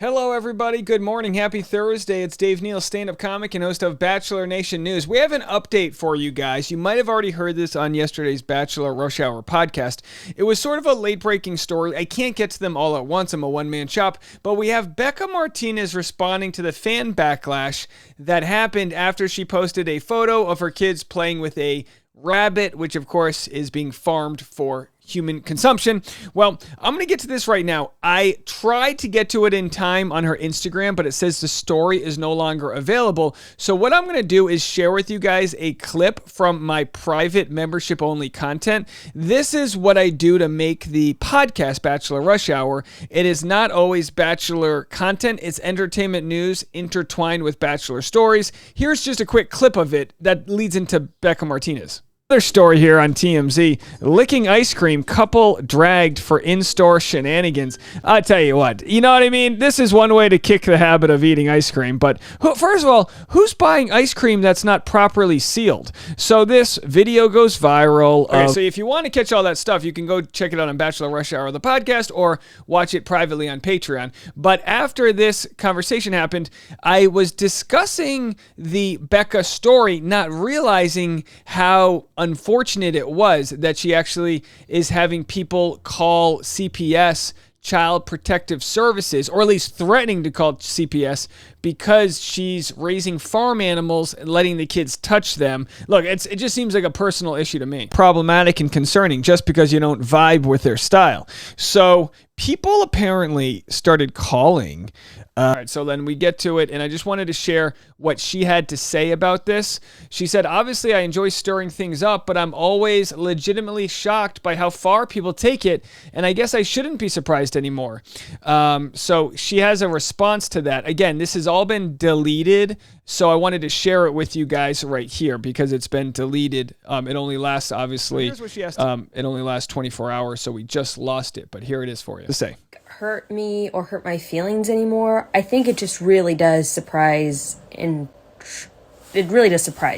Hello, everybody. Good morning. Happy Thursday. It's Dave Neal, stand-up comic and host of Bachelor Nation News. We have an update for you guys. You might have already heard this on yesterday's Bachelor Rush Hour podcast. It was sort of a late-breaking story. I can't get to them all at once. I'm a one-man shop. But we have Bekah Martinez responding to the fan backlash that happened after she posted a photo of her kids playing with a rabbit, which, of course, is being farmed for human consumption. Well, I'm going to get to this right now. I tried to get to it in time on her Instagram, but it says the story is no longer available. So what I'm going to do is share with you guys a clip from my private membership-only content. This is what I do to make the podcast Bachelor Rush Hour. It is not always Bachelor content. It's entertainment news intertwined with Bachelor stories. Here's just a quick clip of it that leads into Bekah Martinez. Another story here on TMZ, licking ice cream, couple dragged for in-store shenanigans. I'll tell you what, you know what I mean? This is one way to kick the habit of eating ice cream, but first of all, who's buying ice cream that's not properly sealed? So this video goes viral. Okay, so if you want to catch all that stuff, you can go check it out on Bachelor Rush Hour, the podcast, or watch it privately on Patreon. But after this conversation happened, I was discussing the Bekah story, not realizing how unfortunate it was that she actually is having people call CPS Child Protective Services, or at least threatening to call CPS because she's raising farm animals and letting the kids touch them. Look, it just seems like a personal issue to me. Problematic and concerning just because you don't vibe with their style. So people apparently started calling. All right, so then we get to it, and I just wanted to share what she had to say about this. She said, obviously, I enjoy stirring things up, but I'm always legitimately shocked by how far people take it, and I guess I shouldn't be surprised anymore. So she has a response to that. Again, this has all been deleted, so I wanted to share it with you guys right here because it's been deleted. It only lasts, obviously, it only lasts 24 hours, so we just lost it, but here it is for you to say. Hurt me or hurt my feelings anymore. I think it just really does surprise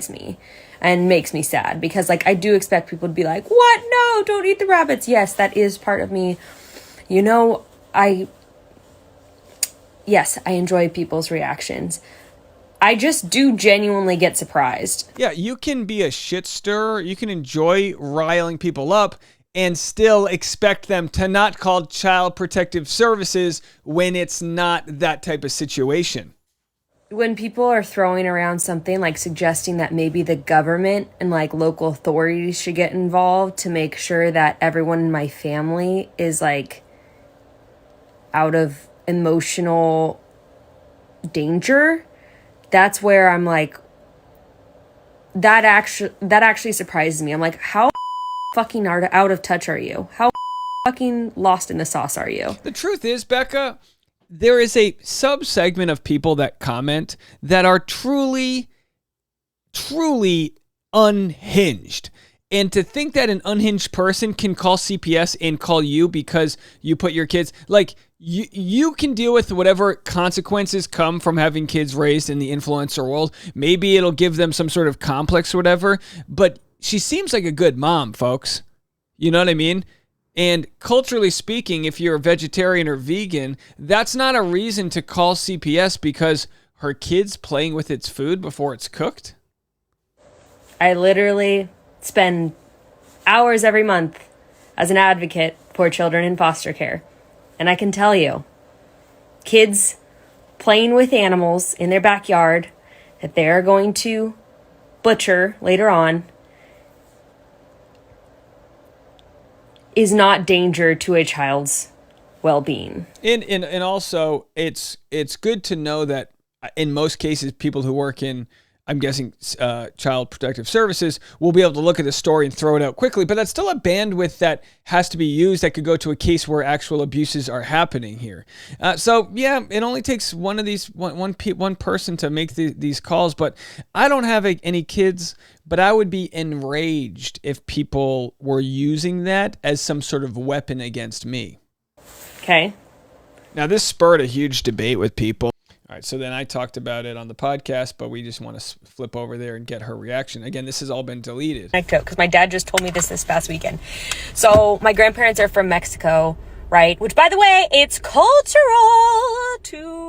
me and makes me sad because I do expect people to be like, what? No, don't eat the rabbits. Yes, that is part of me. You know, I enjoy people's reactions. I just do genuinely get surprised. Yeah, you can be a shit stirrer. You can enjoy riling people up and still expect them to not call Child Protective Services when it's not that type of situation. When people are throwing around something like suggesting that maybe the government and local authorities should get involved to make sure that everyone in my family is out of emotional danger, that's where I'm that actually surprises me. I'm like, how fucking out of touch are you? How fucking lost in the sauce are you? The truth is, Bekah, there is a sub-segment of people that comment that are truly, truly unhinged. And to think that an unhinged person can call CPS and call you because you put your kids, you can deal with whatever consequences come from having kids raised in the influencer world. Maybe it'll give them some sort of complex or whatever, but she seems like a good mom, folks. You know what I mean? And culturally speaking, if you're a vegetarian or vegan, that's not a reason to call CPS because her kid's playing with its food before it's cooked. I literally spend hours every month as an advocate for children in foster care. And I can tell you, kids playing with animals in their backyard that they're going to butcher later on is not danger to a child's well-being. And also, it's good to know that in most cases, people who work in, I'm guessing, Child Protective Services will be able to look at the story and throw it out quickly, but that's still a bandwidth that has to be used that could go to a case where actual abuses are happening here. So yeah, it only takes one person to make these calls, but I don't have any kids, but I would be enraged if people were using that as some sort of weapon against me. Okay. Now this spurred a huge debate with people. All right, so then I talked about it on the podcast, but we just want to flip over there and get her reaction. Again, this has all been deleted. Because my dad just told me this past weekend. So my grandparents are from Mexico, right? Which, by the way, it's cultural to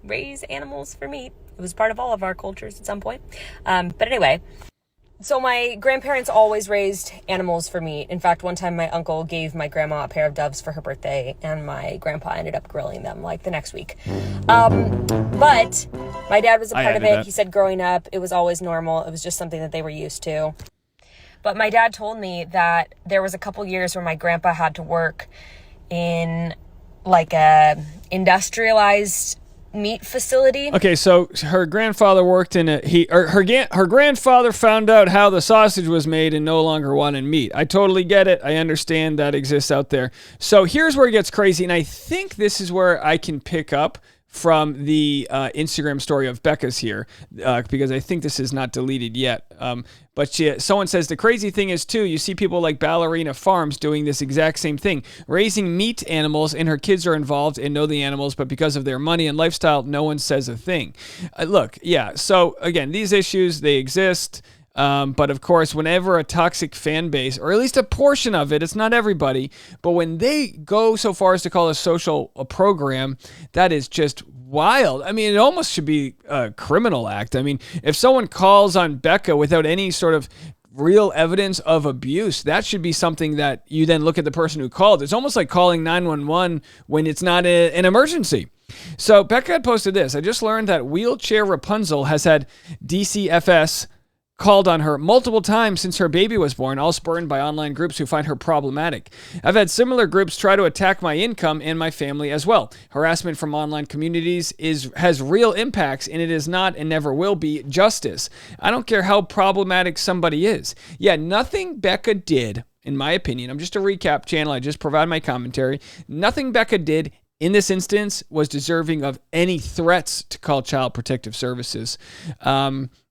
raise animals for meat. It was part of all of our cultures at some point. But anyway, so my grandparents always raised animals for meat. In fact, one time my uncle gave my grandma a pair of doves for her birthday, and my grandpa ended up grilling them like the next week. But my dad was a part of it. He said growing up, it was always normal. It was just something that they were used to. But my dad told me that there was a couple years where my grandpa had to work in like a industrialized meat facility. Okay, so her grandfather worked in her grandfather found out how the sausage was made and no longer wanted meat. I totally get it. I understand that exists out there. So here's where it gets crazy, and I think this is where I can pick up from the Instagram story of Bekah's here, because I think this is not deleted yet. But someone says the crazy thing is, too, you see people like Ballerina Farms doing this exact same thing, raising meat animals, and her kids are involved and know the animals, but because of their money and lifestyle, no one says a thing. Look, yeah, so again, these issues, they exist. But of course, whenever a toxic fan base, or at least a portion of it, it's not everybody, but when they go so far as to call a program, that is just wild. I mean, it almost should be a criminal act. I mean, if someone calls on Bekah without any sort of real evidence of abuse, that should be something that you then look at the person who called. It's almost like calling 911 when it's not an emergency. So Bekah had posted this. I just learned that Wheelchair Rapunzel has had DCFS called on her multiple times since her baby was born, all spurned by online groups who find her problematic. I've had similar groups try to attack my income and my family as well. Harassment from online communities has real impacts, and it is not and never will be justice. I don't care how problematic somebody is. Yeah, nothing Bekah did, in my opinion, I'm just a recap channel, I just provide my commentary, nothing Bekah did in this instance was deserving of any threats to call Child Protective Services.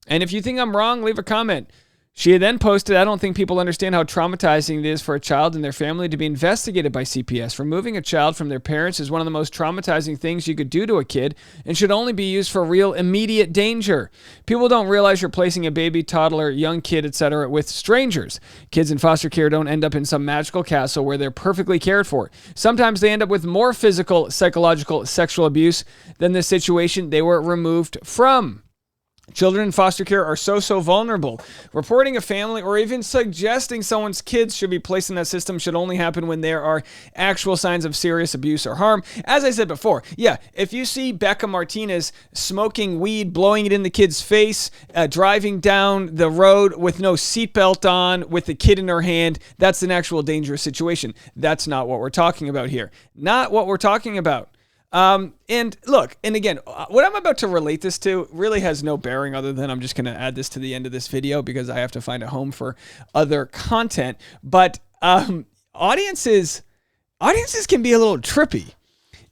And if you think I'm wrong, leave a comment. She then posted, I don't think people understand how traumatizing it is for a child and their family to be investigated by CPS. Removing a child from their parents is one of the most traumatizing things you could do to a kid and should only be used for real immediate danger. People don't realize you're placing a baby, toddler, young kid, etc. with strangers. Kids in foster care don't end up in some magical castle where they're perfectly cared for. Sometimes they end up with more physical, psychological, sexual abuse than the situation they were removed from. Children in foster care are so vulnerable. Reporting a family or even suggesting someone's kids should be placed in that system should only happen when there are actual signs of serious abuse or harm. As I said before, yeah, if you see Bekah Martinez smoking weed, blowing it in the kid's face, driving down the road with no seatbelt on, with the kid in her hand, that's an actual dangerous situation. That's not what we're talking about here. Not what we're talking about. And look, and again, what I'm about to relate this to really has no bearing other than I'm just going to add this to the end of this video because I have to find a home for other content. But audiences can be a little trippy.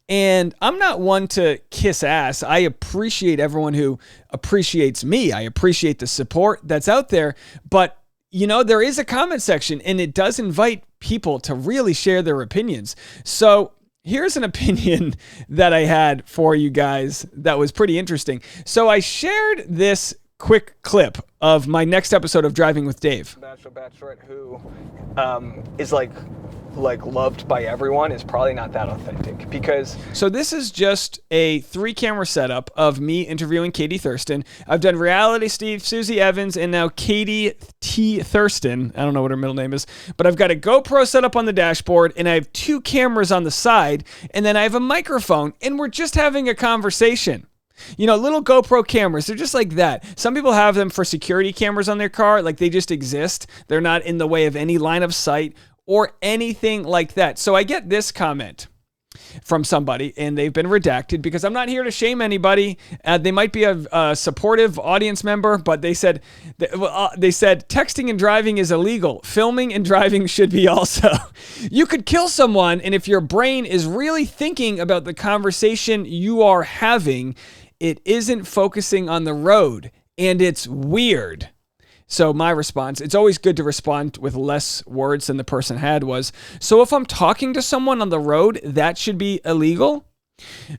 And I'm not one to kiss ass. I appreciate everyone who appreciates me. I appreciate the support that's out there. But, you know, there is a comment section and it does invite people to really share their opinions. So here's an opinion that I had for you guys that was pretty interesting. So I shared this quick clip of my next episode of Driving with Dave. Bachelor, Bachelorette who is like loved by everyone is probably not that authentic because... So this is just a 3-camera setup of me interviewing Katie Thurston. I've done Reality Steve, Susie Evans, and now Katie T. Thurston. I don't know what her middle name is, but I've got a GoPro set up on the dashboard and I have 2 cameras on the side and then I have a microphone and we're just having a conversation. You know, little GoPro cameras, they're just like that. Some people have them for security cameras on their car, like they just exist. They're not in the way of any line of sight or anything like that. So I get this comment from somebody, and they've been redacted because I'm not here to shame anybody. They might be a supportive audience member, but they said texting and driving is illegal. Filming and driving should be also. You could kill someone, and if your brain is really thinking about the conversation you are having, it isn't focusing on the road, and it's weird. So my response, it's always good to respond with less words than the person had, was, so if I'm talking to someone on the road, that should be illegal?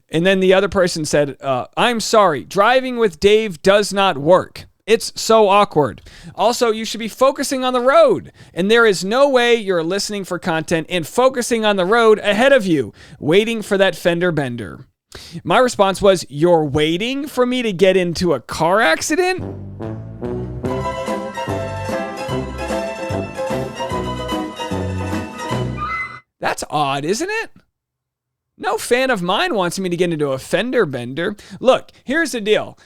And then the other person said, I'm sorry, driving with Dave does not work. It's so awkward. Also, you should be focusing on the road. And there is no way you're listening for content and focusing on the road ahead of you, waiting for that fender bender. My response was, "You're waiting for me to get into a car accident?" That's odd, isn't it? No fan of mine wants me to get into a fender bender. Look, here's the deal.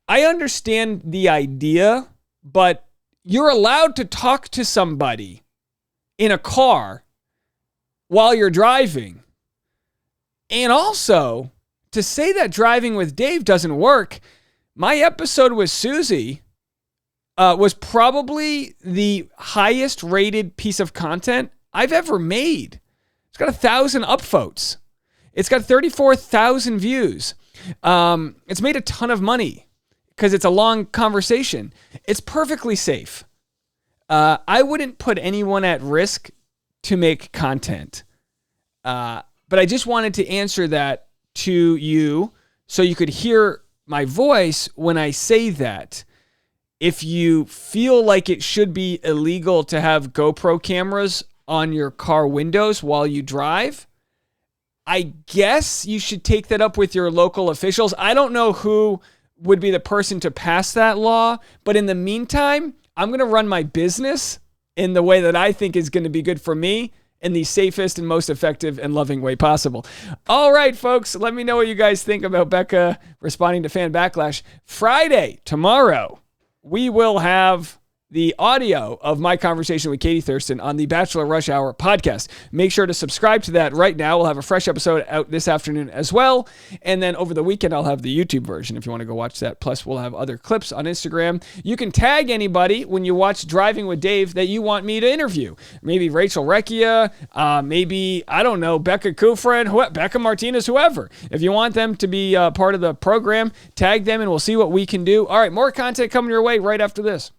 I understand the idea, but you're allowed to talk to somebody in a car while you're driving. And also, to say that driving with Dave doesn't work, my episode with Susie was probably the highest rated piece of content I've ever made. It's got 1,000 upvotes. It's got 34,000 views. It's made a ton of money because it's a long conversation. It's perfectly safe. I wouldn't put anyone at risk to make content. But I just wanted to answer that to you so you could hear my voice when I say that. If you feel like it should be illegal to have GoPro cameras on your car windows while you drive, I guess you should take that up with your local officials. I don't know who would be the person to pass that law, but in the meantime, I'm going to run my business in the way that I think is going to be good for me in the safest and most effective and loving way possible. All right, folks, let me know what you guys think about Bekah responding to fan backlash. Friday, tomorrow, we will have the audio of my conversation with Katie Thurston on the Bachelor Rush Hour podcast. Make sure to subscribe to that right now. We'll have a fresh episode out this afternoon as well. And then over the weekend, I'll have the YouTube version if you want to go watch that. Plus, we'll have other clips on Instagram. You can tag anybody when you watch Driving with Dave that you want me to interview. Maybe Rachel Recchia, maybe, I don't know, Becca Kufrin, Bekah Martinez, whoever. If you want them to be part of the program, tag them and we'll see what we can do. All right, more content coming your way right after this.